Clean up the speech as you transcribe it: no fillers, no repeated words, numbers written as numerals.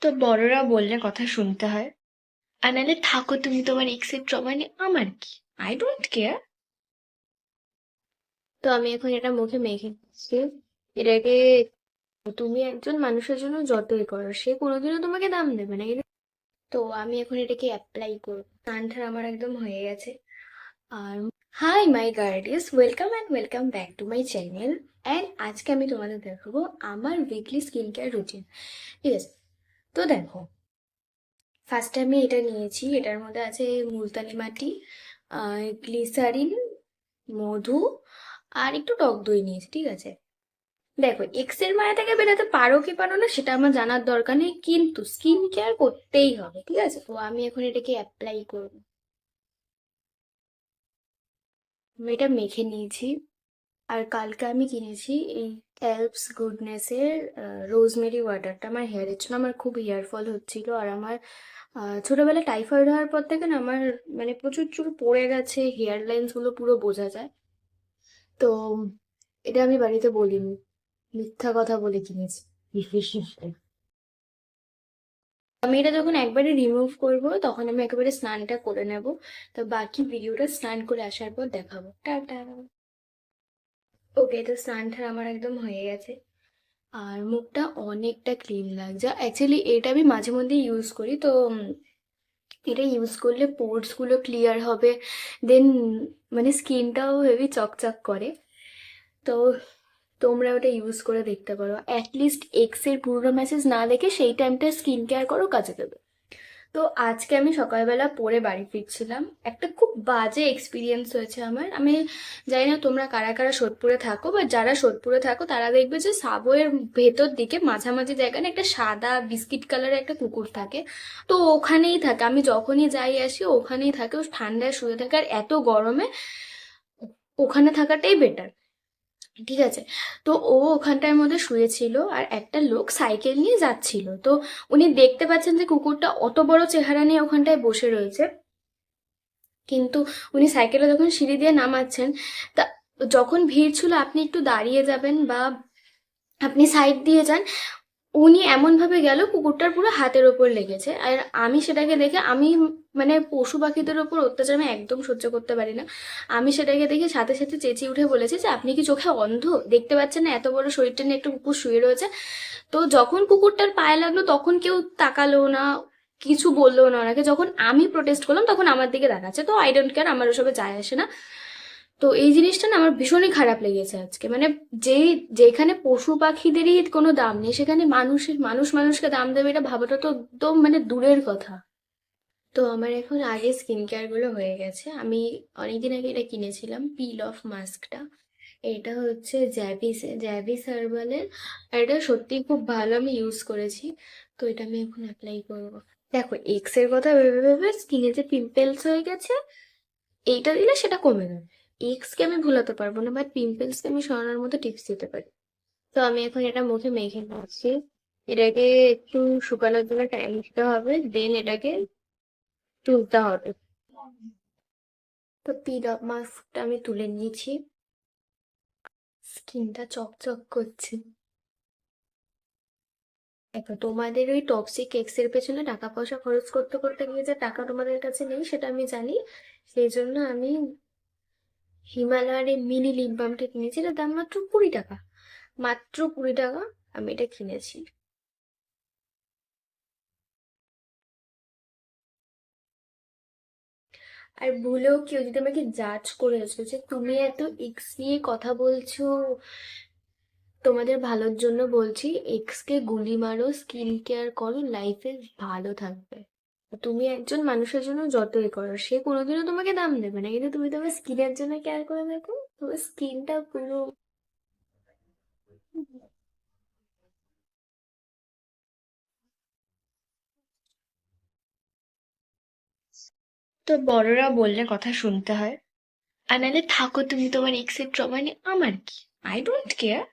তো বড়রা বললে কথা শুনতে হয়। আর নাহলে থাকো তুমি তোমার এক্সের ট্রমা নিয়ে, আমার কি, আই ডোন্ট কেয়ার। তো আমি এখন এটা মুখে মেখে নিচ্ছি। এটাকে তুমি একজন মানুষের জন্য যতই করো, সে কোনোদিনও তোমাকে দাম দেবে না। তো আমি এখন এটাকে অ্যাপ্লাই করবো। স্নানটা আমার একদম হয়ে গেছে। আর hi my gorgeous, welcome and welcome back to my channel. And আজকে আমি তোমাদের দেখাবো আমার উইকলি স্কিন কেয়ার রুটিন। ঠিক আছে, তো দেখো, ফার্স্টে আমি এটা নিয়েছি। এটার মধ্যে আছে মুলতানি মাটি, গ্লিসারিন, মধু আর একটু টক দই নিয়েছি। ঠিক আছে, দেখো এক্স এর মায়া থেকে বেরোতে পারো কি পারো না সেটা আমার জানার দরকার নেই, কিন্তু স্কিন কেয়ার করতেই হবে। ঠিক আছে, তো আমি এখন এটাকে অ্যাপ্লাই করবো। আমি এটা মেখে নিয়েছি। আর কালকে আমি কিনেছি এই এলপস গুডনেসের রোজমেরি ওয়াটারটা আমার হেয়ারের জন্য। আমার খুব হেয়ার ফল হচ্ছিল, আর আমার ছোটবেলায় টাইফয়েড হওয়ার পর থেকে না আমার মানে প্রচুর চুল পড়ে গেছে, হেয়ার লাইন্স গুলো পুরো বোঝা যায়। তো এটা আমি বাড়িতে বলিনি, মিথ্যা কথা বলে কিনেছি। আমি এটা যখন একবারে রিমুভ করব তখন আমি একেবারে স্নানটা করে নেব। তো বাকি ভিডিওটা স্নান করে আসার পর দেখাবো। টাটা। ওকে, তো স্নানটা আমার একদম হয়ে গেছে। আর মুখটা অনেকটা ক্লিন লাগছে। অ্যাকচুয়ালি এটা আমি মাঝে মধ্যে ইউজ করি, তো এটা ইউজ করলে পোর্স গুলো ক্লিয়ার হবে। দেন মানে স্কিনটাও হেভি চকচক করে। তো তোমরা ওটা ইউজ করে দেখতে পারো। অ্যাটলিস্ট এক্স এর পুরোনো মেসেজ না দেখে সেই টাইমটা স্কিন কেয়ার করো, কাজে দেবে। তো আজকে আমি সকালবেলা পরে বাড়ি ফিরছিলাম, একটা খুব বাজে এক্সপিরিয়েন্স হয়েছে আমার। আমি জানি না তোমরা কারা কারা সোদপুরে থাকো, বা যারা সোদপুরে থাকো তারা দেখবে যে সাবওয়ের ভেতর দিকে মাঝামাঝি জায়গায় না একটা সাদা বিস্কিট কালারের একটা কুকুর থাকে। তো ওখানেই থাকে, আমি যখনই যাই আসি ওখানেই থাকে। ও ঠান্ডায় শুয়ে থাকে, আর এত গরমে ওখানে থাকাটাই বেটার। ঠিক আছে, তো ও ওখানটার মধ্যে শুয়েছিল, আর একটা লোক সাইকেল নিয়ে যাচ্ছিল। তো উনি দেখতে পাচ্ছেন যে কুকুরটা অত বড় চেহারা নিয়ে ওখানটায় বসে রয়েছে, কিন্তু উনি সাইকেলে যখন সিঁড়ি দিয়ে নামাচ্ছেন, তা যখন ভিড় ছিল আপনি একটু দাঁড়িয়ে যাবেন বা আপনি সাইড দিয়ে যান, উনি এমন ভাবে গেল কুকুরটার পুরো হাতের ওপর লেগেছে। আর আমি সেটাকে দেখে, আমি মানে পশু পাখিদের ওপর অত্যাচার আমি একদম সহ্য করতে পারি না। আমি সেটাকে দেখে সাথে সাথে চেঁচিয়ে উঠে বলেছি যে আপনি কি চোখে অন্ধ, দেখতে পাচ্ছেন না এত বড় শরীরটা নিয়ে একটা কুকুর শুয়ে রয়েছে। তো যখন কুকুরটার পায়ে লাগলো তখন কেউ তাকালো না, কিছু বললো না ওনাকে। যখন আমি প্রোটেস্ট করলাম তখন আমার দিকে দেখাচ্ছে। তো আই ডোন্ট কেয়ার, আমার ওসবে যায় আসে না। তো এই জিনিসটা না আমার ভীষণই খারাপ লেগেছে আজকে। মানে যেই যেখানে পশু পাখিদেরই কোনো দাম নেই, সেখানে মানুষ মানুষকে দাম দেবে, এটা ভাবাটা তো একদম মানে দূরের কথা। তো আমার এখন আগে স্কিন কেয়ার গুলো হয়ে গেছে। আমি অনেকদিন আগে এটা কিনেছিলাম, পিল অফ মাস্কটা। এটা হচ্ছে জ্যাভিস হার্বালের। আর এটা সত্যি খুব ভালো, আমি ইউজ করেছি। তো এটা আমি এখন অ্যাপ্লাই করবো। দেখো এক্স এর কথা ভেবে ভেবে স্কিনে যে পিম্পলস হয়ে গেছে, এইটা দিলে সেটা কমে যাবে। এক্স কে আমি ভুলাতে পারবো না, বাট পিম্পলস কে আমি সরানোর মতো টিপস দিতে পারি। তো আমি এখন এটা মুখে মেখে নিচ্ছি। এটাকে একটু শুকানোর জন্য টাইম দিতে হবে, দেন এটাকে তুলতে হবে। তো পিল অফ মাস্কটা আমি তুলে নিয়েছি। স্কিনটা চকচক করছে। দেখো তোমাদের ওই টপসিক এক্স এর পেছনে টাকা পয়সা খরচ করতে করতে গিয়ে যে টাকা তোমাদের কাছে নেই সেটা আমি জানি। সেই জন্য আমি হিমালয়ের এই মিনি লিপ বামটা কিনেছি। এটার দাম মাত্র 20 টাকা, মাত্র 20 টাকা আমি এটা কিনেছি। আর ভুলেও কেউ যদি আমাকে জাজ করেছো যে তুমি এত এক্স নিয়ে কথা বলছো, তোমাদের ভালোর জন্য বলছি, এক্স কে গুলি মারো, স্কিন কেয়ার করো, লাইফে ভালো থাকবে। তুমি একজন মানুষের জন্য যতই করো, সে কোনোদিনও তোমাকে দাম দেবে না, কিন্তু তুমি তোমার স্কিনের জন্য কেয়ার করে দেখো, তোমার স্কিনটা পুরো। তো বড়রা বললে কথা শুনতে হয়। আর নাহলে থাকো তুমি তোমার এক্সের ট্রমা নিয়ে, আমার কি, আই ডোন্ট কেয়ার।